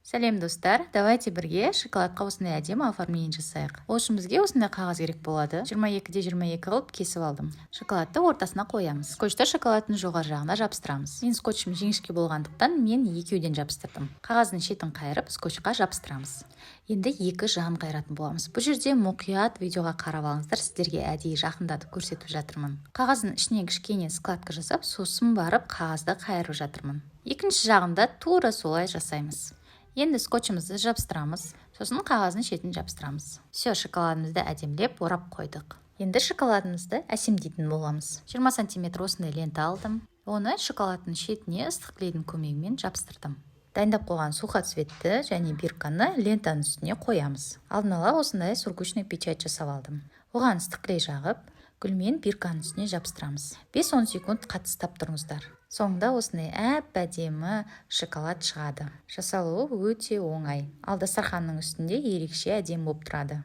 Сәлем достар, давайте бірге шоколадқа осындай әдемі оформление жасайық. Ол үшін бізге осындай қағаз керек болады. 22-де 22 қылып кесіп алдым. Шоколадты ортасына қоямыз. Скотчты шоколадтың жоғары жағына жабыстырамыз. Мен скотчым жіңішке болғандықтан мен екеуден жабыстырдым. Қағаздың шетін қайырып скотчқа жабыстырамыз. Енді екі жағын қайратын боламыз. Бұл жерде мұқият видеоға қарап алыңыздар, сіздерге әдейі жақындатып көрсетіп жатырмын. Қағаздың ішіне кішкене складка жасап, сосын барып қағазды қайырып жатырмын. Екінші жағында тура солай жасаймыз. Енді скотчымызды жабыстырамыз, сосын қағаздың шетін жабыстырамыз. Все, шоколадымызды әдемілеп орап қойдық. Енді шоколадымызды әсемдейтін боламыз. 20 см осындай лента алдым. Оны шоколадтың шетіне ыстық клейдің көмегімен жабыстырдым. Дайындап қойған сухоцветті және бирканы лентаның үстіне қоямыз. Алдын ала осындай сургучный печать жасап алдым. Оған ыстық клей жағып, гүлмен бирканың үстіне жабыстырамыз. 5-10 секунд қатыстап тұрыңыздар. Соңында осындай әп-әдемі шоколад шығады. Жасалуы өте оңай. Ал дастарханның үстінде ерекше әдемі болып тұрады.